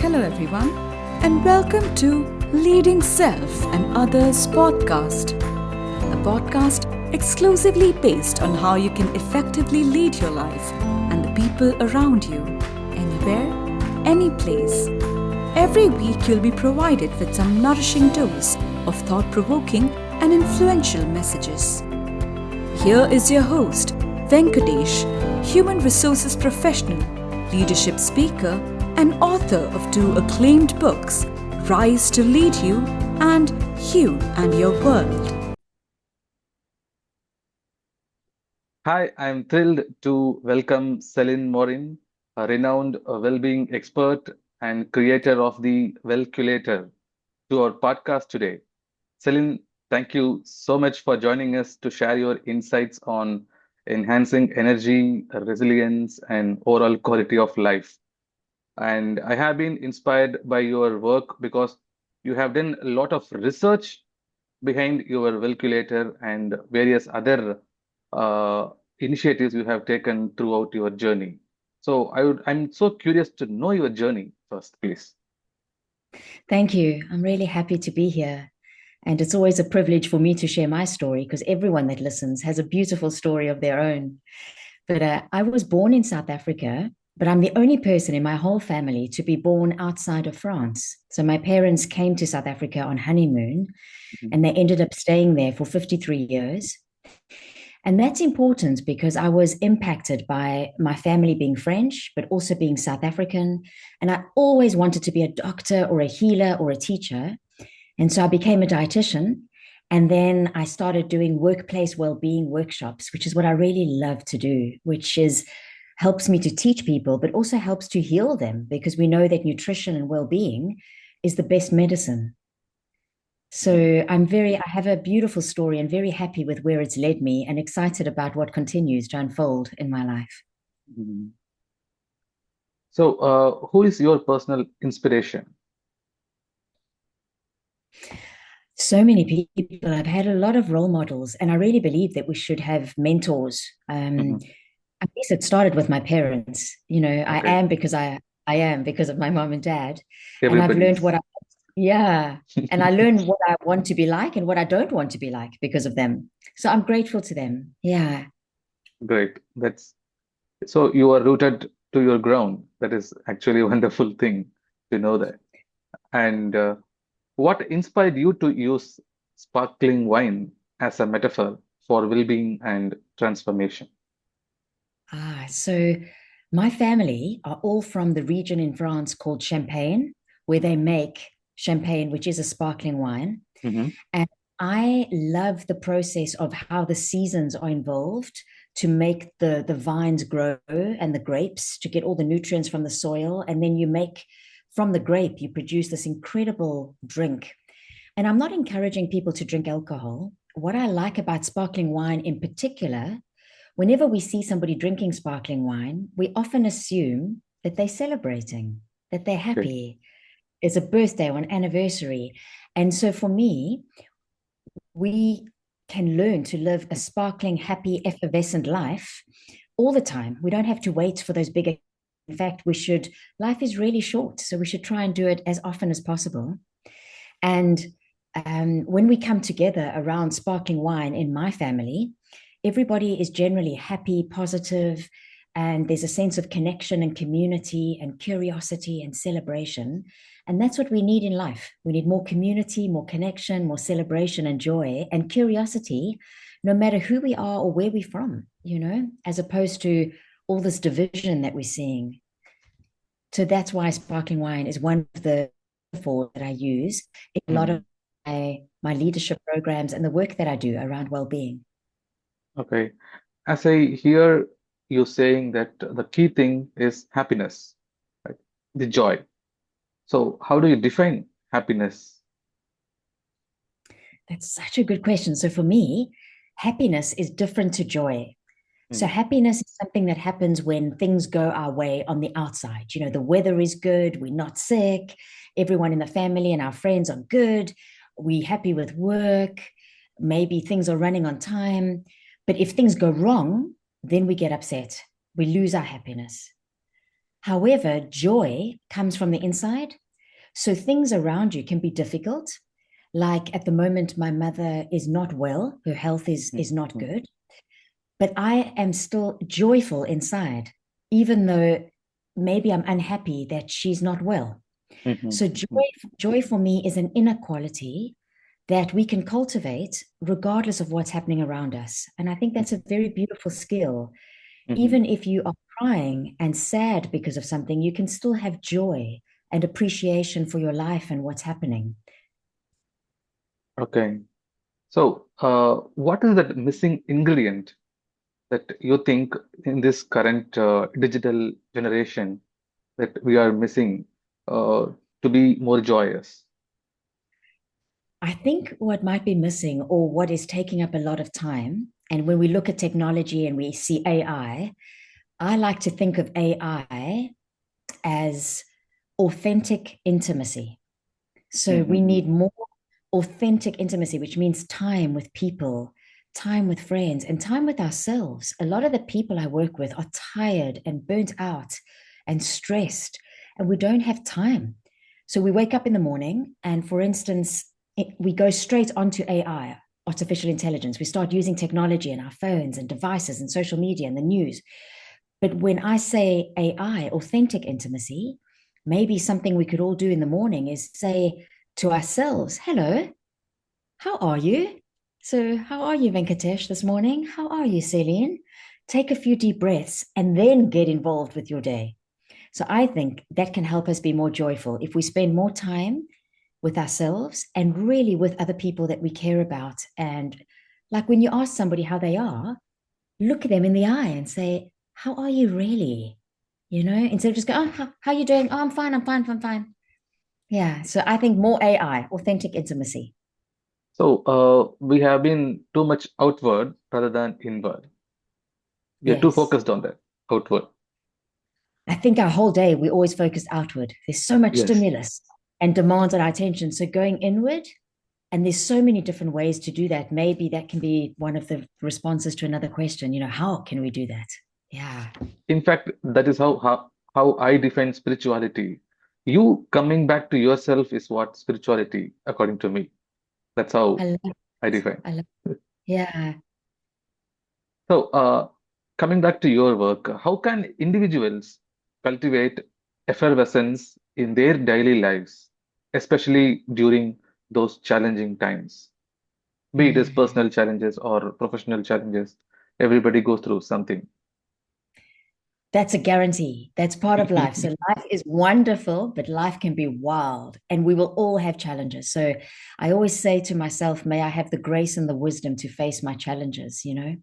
Hello, everyone, and welcome to Leading Self and Others podcast, a podcast exclusively based on how you can effectively lead your life and the people around you, anywhere, any place. Every week, you'll be provided with some nourishing dose of thought-provoking and influential messages. Here is your host, Venkatesh, human resources professional, leadership speaker, and author of 2 acclaimed books, Rise to Lead You and You and Your World. Hi, I'm thrilled to welcome Celynn Morin, a renowned well-being expert and creator of the Wellculator, to our podcast today. Celynn, thank you so much for joining us to share your insights on enhancing energy, resilience, and overall quality of life. And I have been inspired by your work because you have done a lot of research behind your Wellculator and various other uh, initiatives you have taken throughout your journey. So I'm so curious to know your journey first, please. Thank you. I'm really happy to be here. And it's always a privilege for me to share my story because everyone that listens has a beautiful story of their own. But I was born in South Africa, but I'm the only person in my whole family to be born outside of France. So my parents came to South Africa on honeymoon and they ended up staying there for 53 years. And that's important because I was impacted by my family being French, but also being South African. And I always wanted to be a doctor or a healer or a teacher. And so I became a dietitian. And then I started doing workplace well-being workshops, which is what I really love to do, which is helps me to teach people, but also helps to heal them because we know that nutrition and well-being is the best medicine. So I have a beautiful story and very happy with where it's led me and excited about what continues to unfold in my life. Mhm. So, who is your personal inspiration? So many people. I've had a lot of role models, and I really believe that we should have mentors. Mhm. I guess it started with my parents. I Okay, am because I am because of my mom and dad, and I've learned everybody's yeah, and I learned what I want to be like and what I don't want to be like because of them. So I'm grateful to them. Yeah. great. That's so you are rooted to your ground. That is actually a wonderful thing to know that. And what inspired you to use sparkling wine as a metaphor for well-being and transformation? So my family are all from the region in France called Champagne, where they make champagne, which is a sparkling wine. Hmm. And I love the process of how the seasons are involved to make the vines grow and the grapes to get all the nutrients from the soil. And then you make from the grape, you produce this incredible drink. And I'm not encouraging people to drink alcohol. What I like about sparkling wine in particular, whenever we see somebody drinking sparkling wine, we often assume that they're celebrating, that they're Okay. happy. It's a birthday or an anniversary. And so for me, we can learn to live a sparkling, happy, effervescent life all the time. We don't have to wait for those bigger. In fact, life is really short. So we should try and do it as often as possible. And when we come together around sparkling wine in my family, everybody is generally happy, positive, and there's a sense of connection and community and curiosity and celebration. And that's what we need in life. We need more community, more connection, more celebration and joy and curiosity, no matter who we are or where we're from, as opposed to all this division that we're seeing. So that's why sparkling wine is one of the metaphors that I use in a lot of Mhm. my leadership programs and the work that I do around well-being. Okay. As I hear you saying that the key thing is happiness, right? The joy. So, how do you define happiness? That's such a good question. So for me, happiness is different to joy. So Mm. happiness is something that happens when things go our way on the outside. The weather is good, we're not sick, everyone in the family and our friends are good, we're happy with work, maybe things are running on time. But if things go wrong, then we get upset. We lose our happiness. However, joy comes from the inside. So things around you can be difficult. Like at the moment, my mother is not well, her health is not Mhm. good, but I am still joyful inside, even though maybe I'm unhappy that she's not well. Mhm. So Mhm. joy for me is an inner quality that we can cultivate regardless of what's happening around us. And I think that's a very beautiful skill. Mhm. Even if you are crying and sad because of something, you can still have joy and appreciation for your life and what's happening. Okay. So, what is that missing ingredient that you think in this current digital generation that we are missing uh, to be more joyous? I think what might be missing or what is taking up a lot of time, and when we look at technology and we see I like to think of AI as authentic intimacy. So we Mhm. need more authentic intimacy, which means time with people, time with friends, and time with ourselves. A lot of the people I work with are tired and burnt out and stressed, and we don't have time. So we wake up in the morning, and for instance, we go straight onto AI, artificial intelligence. We start using technology in our phones and devices and social media and the news. But when I say AI, authentic intimacy, maybe something we could all do in the morning is say to ourselves, hello, how are you? So, how are you, Venkatesh, this morning? How are you, Celynn? Take a few deep breaths and then get involved with your day. So, I think that can help us be more joyful if we spend more time with ourselves and really with other people that we care about. And like when you ask somebody how they are, look at them in the eye and say, how are you really? You know, instead of just going, oh, how are you doing? Oh, I'm fine, I'm fine, I'm fine. Yeah. So I think more AI, authentic intimacy. So, we have been too much outward rather than inward. We are too Yes. focused on that outward. I think our whole day, we always focus outward. There's so much Yes. stimulus and demands on our attention. So going inward, and there's so many different ways to do that. Maybe that can be one of the responses to another question. You know, how can we do that? Yeah. In fact, that is how I define spirituality. You coming back to yourself is what spirituality, according to me. That's I how love it. I define. I love Yeah. So, coming back to your work, how can individuals cultivate effervescence in their daily lives, especially during those challenging times? Be it as Mm. personal challenges or professional challenges, everybody goes through something. That's a guarantee. That's part of life. So life is wonderful, but life can be wild, and we will all have challenges. So I always say to myself, may I have the grace and the wisdom to face my challenges, you know?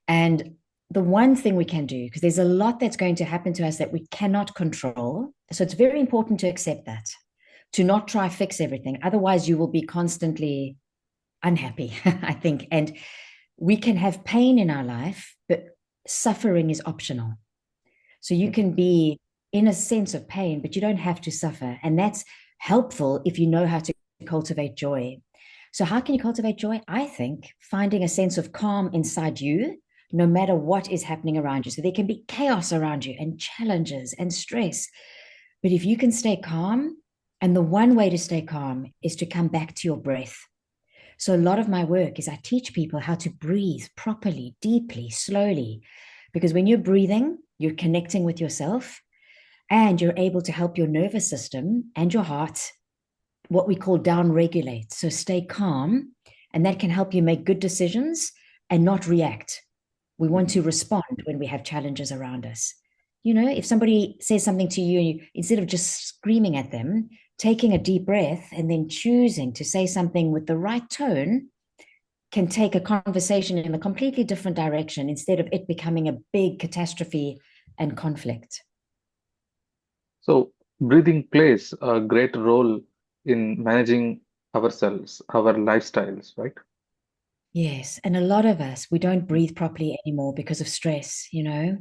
And the one thing we can do, because there's a lot that's going to happen to us that we cannot control. So it's very important to accept that, to not try fix everything. Otherwise, you will be constantly unhappy, I think. And we can have pain in our life, but suffering is optional. So you can be in a sense of pain, but you don't have to suffer. And that's helpful if you know how to cultivate joy. So, how can you cultivate joy? I think finding a sense of calm inside you, no matter what is happening around you. So, there can be chaos around you and challenges and stress. But if you can stay calm, and the one way to stay calm is to come back to your breath. So, a lot of my work is I teach people how to breathe properly, deeply, slowly. Because when you're breathing, you're connecting with yourself and you're able to help your nervous system and your heart, what we call down regulate. So, stay calm, and that can help you make good decisions and not react. We want to respond when we have challenges around us. You know, if somebody says something to you, and you instead of just screaming at them, taking a deep breath and then choosing to say something with the right tone can take a conversation in a completely different direction instead of it becoming a big catastrophe and conflict. So, breathing plays a great role in managing ourselves, our lifestyles, right? Yes. And a lot of us, we don't breathe properly anymore because of stress, you know,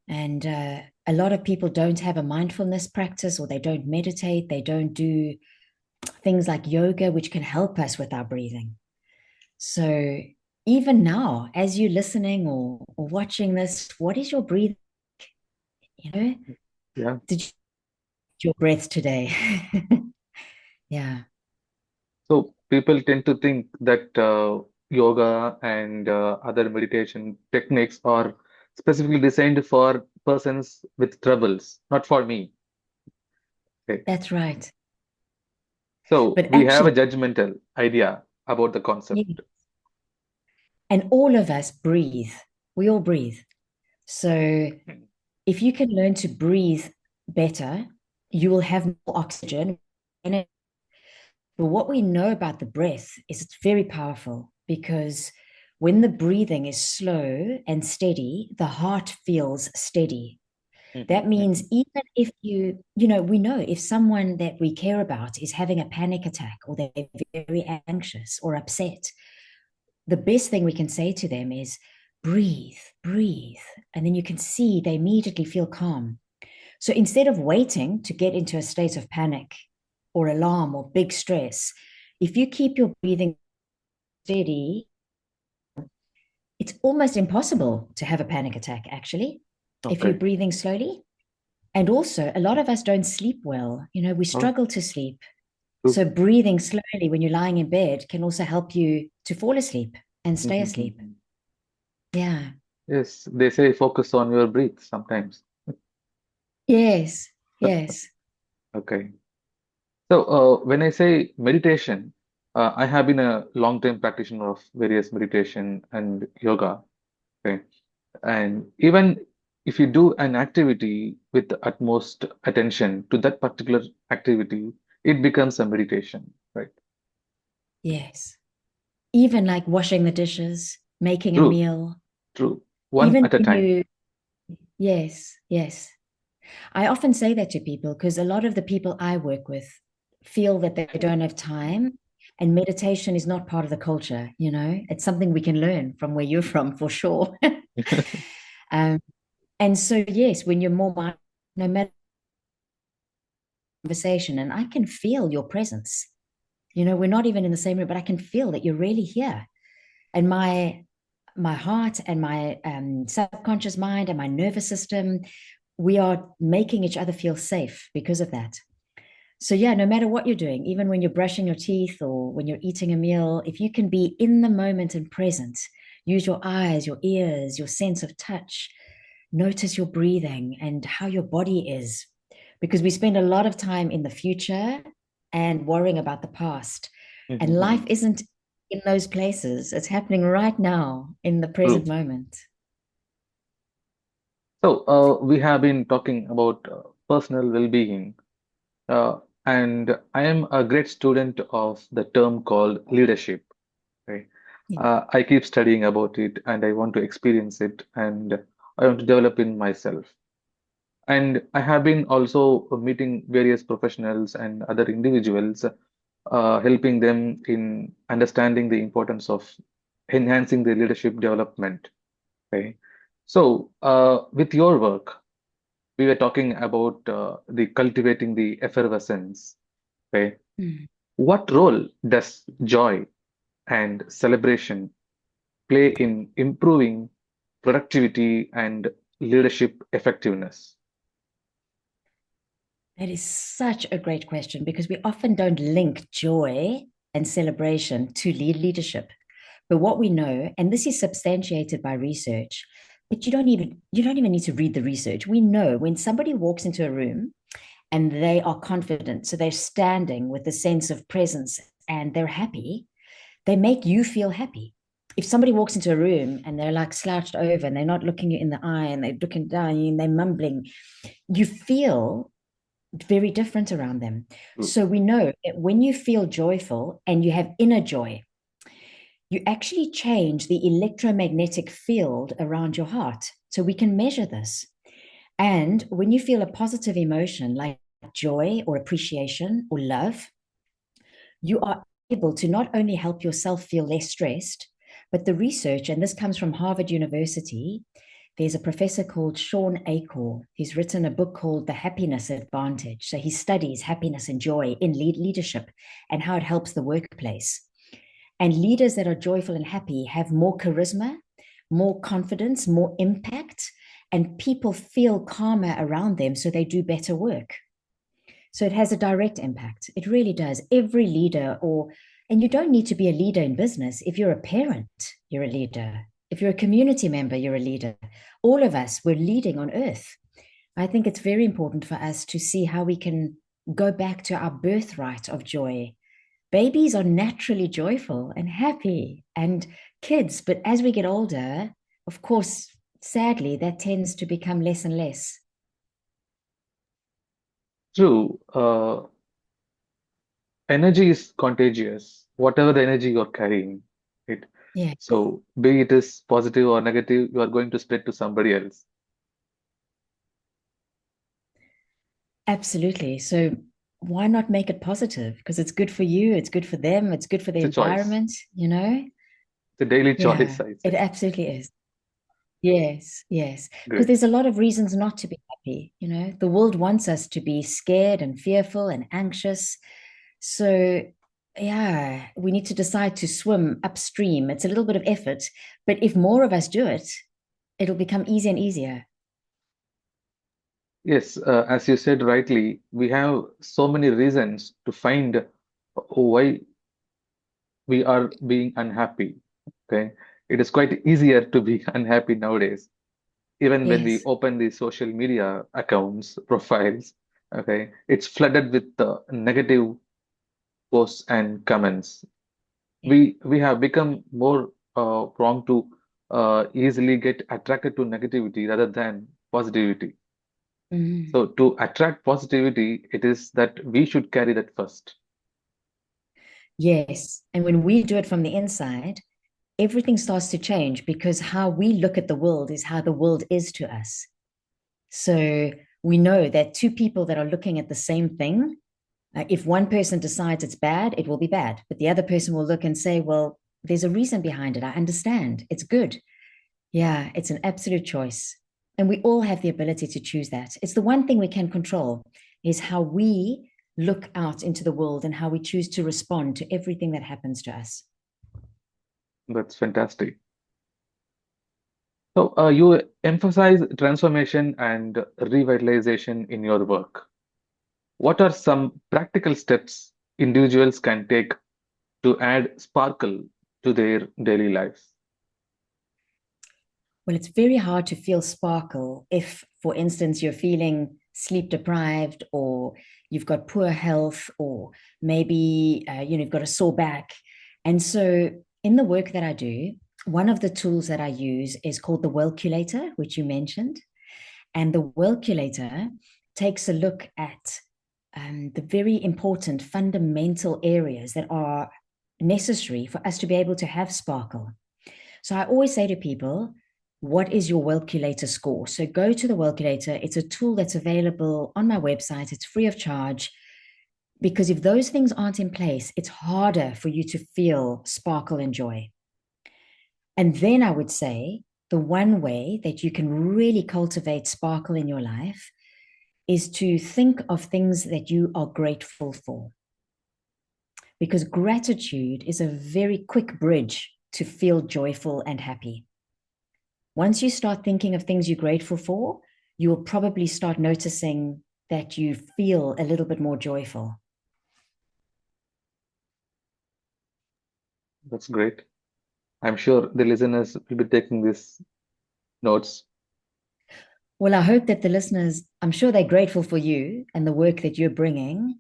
and a lot of people don't have a mindfulness practice or they don't meditate, they don't do things like yoga, which can help us with our breathing. So even now, as you're listening or watching this, what is your breathing? You know, Yeah. Did you your breath today? Yeah, So people tend to think that yoga and other meditation techniques are specifically designed for persons with troubles, not for me. Okay. that's right. So But we have a actually, judgmental idea about the yeah. concept. And all of us breathe. We all breathe. So if you can learn to breathe better, you will have more oxygen. But what we know about the breath is it's very powerful because when the breathing is slow and steady, the heart feels steady. That means even if we know if someone that we care about is having a panic attack or they're very anxious or upset, the best thing we can say to them is breathe, breathe. And then you can see they immediately feel calm. So instead of waiting to get into a state of panic or alarm or big stress, if you keep your breathing steady, it's almost impossible to have a panic attack, actually, if you're Okay. breathing slowly. And also, a lot of us don't sleep well. We Oh, struggle to sleep. true. So, breathing slowly when you're lying in bed can also help you to fall asleep and stay asleep. Yeah. Yes, they say focus on your breath sometimes. Yes. Yes. Okay. So when I say meditation, I have been a long-time practitioner of various meditation and yoga. Okay. And even if you do an activity with the utmost attention to that particular activity, it becomes a meditation, right? Yes. Even like washing the dishes, making a True, meal, true. One even at a when time. yes, yes. I often say that to people because a lot of the people I work with feel that they don't have time, and meditation is not part of the culture. It's something we can learn from where you're from for sure. um, and so, yes, when you're more no matter conversation, and I can feel your presence. We're not even in the same room, but I can feel that you're really here. And my heart and my subconscious mind and my nervous system, we are making each other feel safe because of that. So yeah, no matter what you're doing, even when you're brushing your teeth or when you're eating a meal, if you can be in the moment and present, use your eyes, your ears, your sense of touch, notice your breathing and how your body is. Because we spend a lot of time in the future and worrying about the past. And life isn't in those places. It's happening right now in the present True. moment. So we have been talking about personal well-being, uh, and I am a great student of the term called leadership. Right? Yeah. I keep studying about it, and I want to experience it, and I want to develop in myself. And I have been also meeting various professionals and other individuals, helping them in understanding the importance of enhancing their leadership development. Okay. So, with your work, we were talking about the cultivating the effervescence. Okay. Mm. What role does joy and celebration play in improving productivity and leadership effectiveness? That is such a great question because we often don't link joy and celebration to leadership. But what we know, and this is substantiated by research, but you don't even need to read the research. We know when somebody walks into a room and they are confident, so they're standing with a sense of presence and they're happy, they make you feel happy. If somebody walks into a room and they're like slouched over and they're not looking you in the eye and they're looking down and they're mumbling, you feel very different around them. True. So we know that when you feel joyful and you have inner joy, you actually change the electromagnetic field around your heart. So we can measure this. And when you feel a positive emotion like joy or appreciation or love, you are able to not only help yourself feel less stressed, but the research, and this comes from Harvard University, there's a professor called Sean Acor. He's written a book called The Happiness Advantage. So he studies happiness and joy in leadership and how it helps the workplace. And leaders that are joyful and happy have more charisma, more confidence, more impact, and people feel calmer around them, so they do better work. So it has a direct impact. It really does. Every leader, and you don't need to be a leader in business. If you're a parent, you're a leader. If you're a community member, you're a leader. All of us, we're leading on earth. I think it's very important for us to see how we can go back to our birthright of joy. Babies are naturally joyful and happy, and kids, but as we get older, of course, sadly, that tends to become less and less. True. Energy is contagious. Whatever the energy you're carrying, it. Yeah, So be it is positive or negative, you are going to spread to somebody else. absolutely. So why not make it positive? Because it's good for you, it's good for them, it's good for the It's a choice. environment, you know? It's a daily Yeah, choice, I it say. absolutely is. Yes, yes. Because Great. there's a lot of reasons not to be happy. You know, the world wants us to be scared and fearful and anxious. So, yeah, we need to decide to swim upstream. It's a little bit of effort, but if more of us do it, it'll become easier and easier. Yes, as you said rightly, we have so many reasons to find why we are being unhappy. Okay. It is quite easier to be unhappy nowadays, even when we Yes. open the social media accounts, profiles. Okay. It's flooded with negative posts and comments. Yeah. We have become more prone to easily get attracted to negativity rather than positivity. Mm. So to attract positivity, it is that we should carry that first. Yes. And when we do it from the inside, everything starts to change because how we look at the world is how the world is to us. So we know that two people that are looking at the same thing, if one person decides it's bad, it will be bad. But the other person will look and say, well, there's a reason behind it. I understand. It's good. Yeah, it's an absolute choice. And we all have the ability to choose that. It's the one thing we can control is how we look out into the world and how we choose to respond to everything that happens to us. That's fantastic. So you emphasize transformation and revitalization in your work. What are some practical steps individuals can take to add sparkle to their daily lives? Well, it's very hard to feel sparkle if, for instance, you're feeling sleep deprived or you've got poor health or maybe you've got a sore back. And so in the work that I do, one of the tools that I use is called the Wellculator, which you mentioned. And the Wellculator takes a look at the very important fundamental areas that are necessary for us to be able to have sparkle. So I always say to people, what is your Wellculator score? So go to the Wellculator. It's a tool that's available on my website. It's free of charge. Because if those things aren't in place, it's harder for you to feel sparkle and joy. And then I would say the one way that you can really cultivate sparkle in your life is to think of things that you are grateful for. Because gratitude is a very quick bridge to feel joyful and happy. Once you start thinking of things you're grateful for, you will probably start noticing that you feel a little bit more joyful. That's great. I'm sure the listeners will be taking these notes. Well, I hope that the listeners, I'm sure they're grateful for you and the work that you're bringing,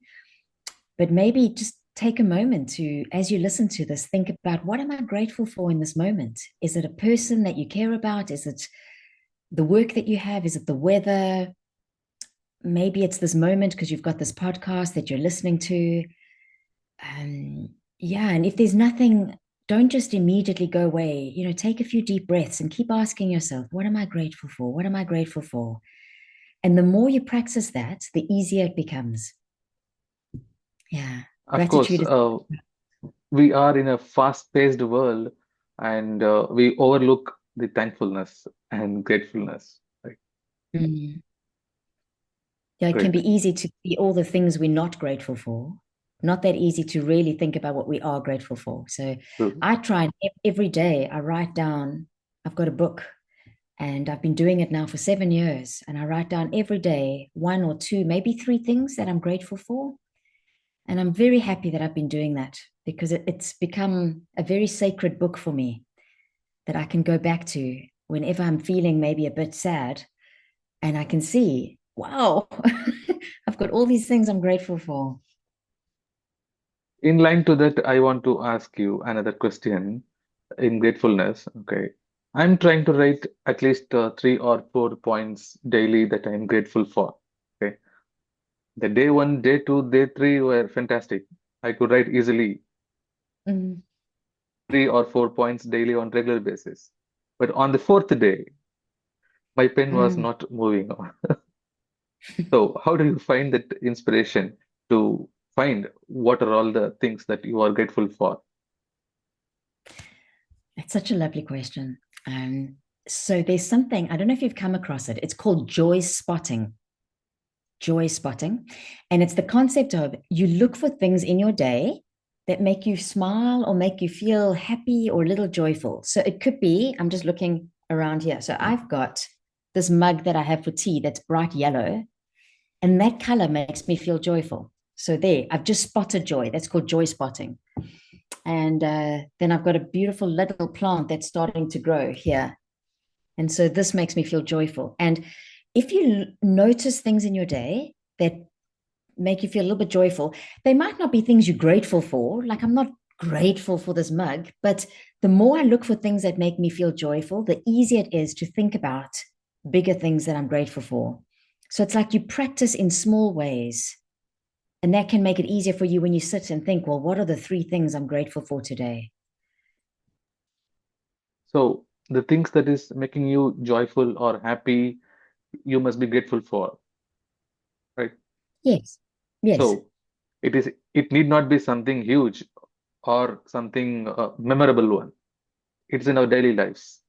but maybe just take a moment to, as you listen to this, think about what am I grateful for in this moment? Is it a person that you care about? Is it the work that you have? Is it the weather? Maybe it's this moment because you've got this podcast that you're listening to. Yeah, and if there's nothing, don't just immediately go away. Take a few deep breaths and keep asking yourself, what am I grateful for? What am I grateful for? And the more you practice that, the easier it becomes. Yeah, Of course, gratitude is. we are in a fast-paced world and we overlook the thankfulness and gratefulness. Right? Mm. Yeah, it can Great. be easy to see all the things we're not grateful for. Not that easy to really think about what we are grateful for. So True. I try and every day I write down, I've got a book And I've been doing it now for 7 years. And I write down every day 1 or 2, maybe 3 things that I'm grateful for. And I'm very happy that I've been doing that because it's become a very sacred book for me that I can go back to whenever I'm feeling maybe a bit sad. And I can see, wow, I've got all these things I'm grateful for. In line to that, I want to ask you another question in gratefulness. Okay. I'm trying to write at least 3 or 4 points daily that I'm grateful for. Okay. The day one, day two, day three were fantastic. I could write easily Mm. 3 or 4 points daily on regular basis. But on the fourth day, my pen was Mm. not moving on. So how do you find that inspiration to find what are all the things that you are grateful for? That's such a lovely question. So there's something, I don't know if you've come across it. It's called joy spotting. Joy spotting. And it's the concept of you look for things in your day that make you smile or make you feel happy or a little joyful. So it could be, I'm just looking around here. So I've got this mug that I have for tea that's bright yellow, and that color makes me feel joyful. So there, I've just spotted joy. That's called joy spotting. And then I've got a beautiful little plant that's starting to grow here. And so this makes me feel joyful. And if you notice things in your day that make you feel a little bit joyful, they might not be things you're grateful for. Like I'm not grateful for this mug, but the more I look for things that make me feel joyful, the easier it is to think about bigger things that I'm grateful for. So it's like you practice in small ways. And that can make it easier for you when you sit and think, well, what are the 3 things I'm grateful for today? So the things that is making you joyful or happy, you must be grateful for, right? Yes. Yes. So it need not be something huge or something memorable one. It's in our daily lives.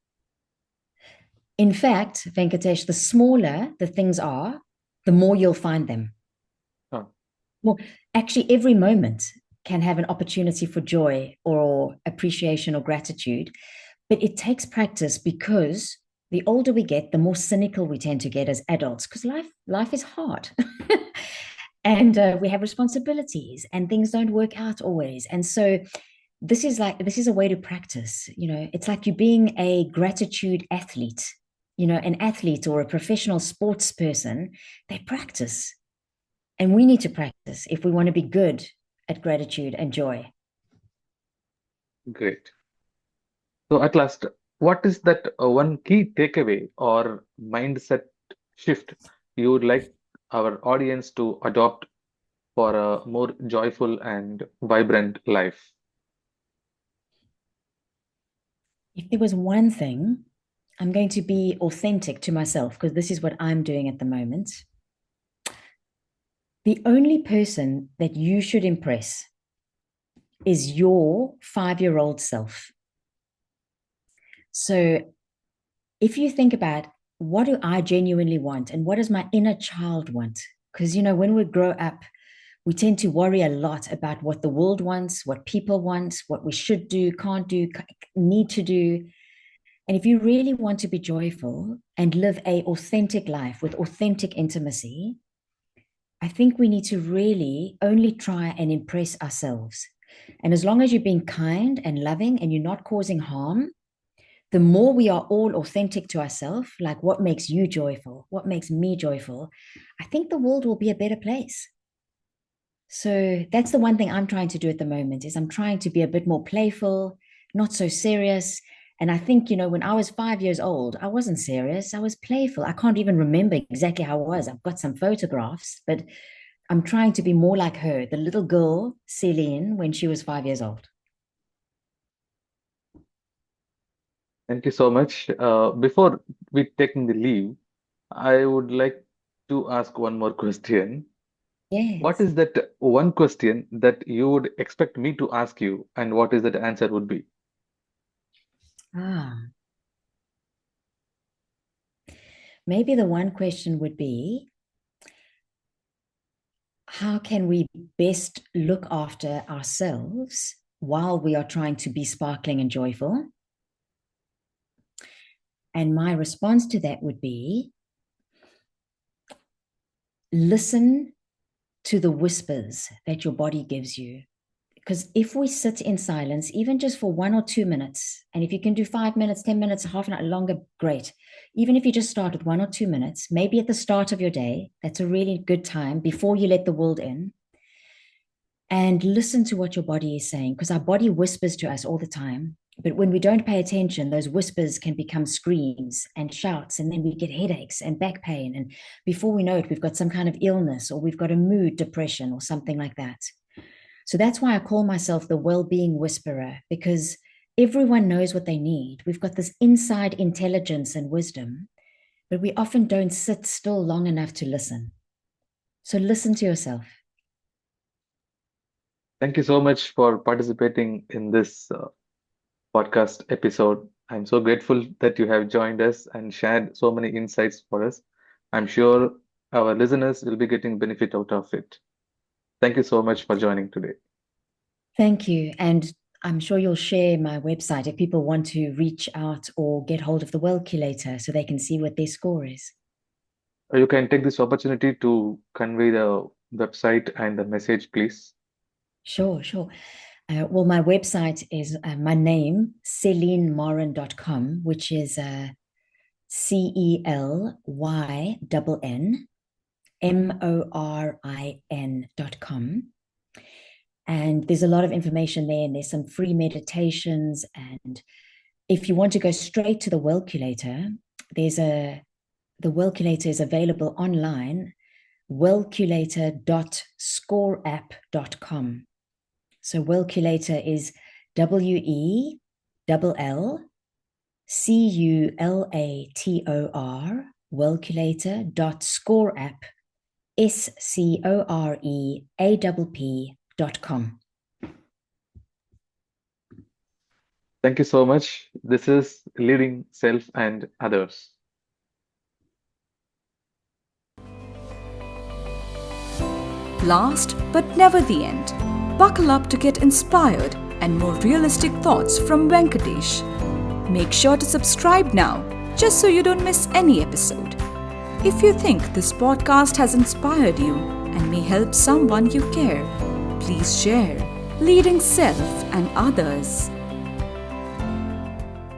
In fact, Venkatesh, the smaller the things are, the more you'll find them. Oh, Well, actually, every moment can have an opportunity for joy or appreciation or gratitude, but it takes practice because the older we get, the more cynical we tend to get as adults because life is hard. And we have responsibilities and things don't work out always. And so this is a way to practice. It's like you being a gratitude athlete. An athlete or a professional sports person, they practice, and we need to practice if we want to be good at gratitude and joy. great. So at last, what is that one key takeaway or mindset shift you would like our audience to adopt for a more joyful and vibrant life? If there was one thing, I'm going to be authentic to myself because this is what I'm doing at the moment. The only person that you should impress is your 5-year-old self. So if you think about what do I genuinely want and what does my inner child want? Because, when we grow up, we tend to worry a lot about what the world wants, what people want, what we should do, can't do, need to do. And if you really want to be joyful and live a authentic life with authentic intimacy, I think we need to really only try and impress ourselves. And as long as you're being kind and loving and you're not causing harm, the more we are all authentic to ourselves, like what makes you joyful, what makes me joyful, I think the world will be a better place. So that's the one thing I'm trying to do at the moment is I'm trying to be a bit more playful, not so serious. And I think, when I was 5 years old, I wasn't serious. I was playful. I can't even remember exactly how I was. I've got some photographs, but I'm trying to be more like her, the little girl, Celynn, when she was 5 years old. Thank you so much. Before we taking the leave, I would like to ask one more question. What Yes. is that one question that you would expect me to ask you, and what is that answer would be? Ah, maybe the one question would be, how can we best look after ourselves while we are trying to be sparkling and joyful? And my response to that would be, listen to the whispers that your body gives you. Because if we sit in silence, even just for 1 or 2 minutes, and if you can do 5 minutes, 10 minutes, half an hour longer, great. Even if you just start with 1 or 2 minutes, maybe at the start of your day, that's a really good time before you let the world in. And listen to what your body is saying, because our body whispers to us all the time. But when we don't pay attention, those whispers can become screams and shouts, and then we get headaches and back pain. And before we know it, we've got some kind of illness, or we've got a mood depression or something like that. So that's why I call myself the well-being whisperer, because everyone knows what they need. We've got this inside intelligence and wisdom, but we often don't sit still long enough to listen. So listen to yourself. Thank you so much for participating in this podcast episode. I'm so grateful that you have joined us and shared so many insights for us. I'm sure our listeners will be getting benefit out of it. Thank you so much for joining today. Thank you. And I'm sure you'll share my website if people want to reach out or get hold of the Wellculator so they can see what their score is. You can take this opportunity to convey the website and the message, please. Sure. Well, my website is my name, CelynnMorin.com, which is CelynnMorin.com. And there's a lot of information there, and there's some free meditations. And if you want to go straight to the Wellculator, the Wellculator is available online, wellculator.scoreapp.com. So Wellculator is WELLCULATOR, wellculator.scoreapp, SCOREAPP.com. Thank you so much. This is Leading Self and Others. Last but never the end, buckle up to get inspired and more realistic thoughts from Venkatesh. Make sure to subscribe now, just so you don't miss any episode. If you think this podcast has inspired you and may help someone you care, please share. Leading Self and Others.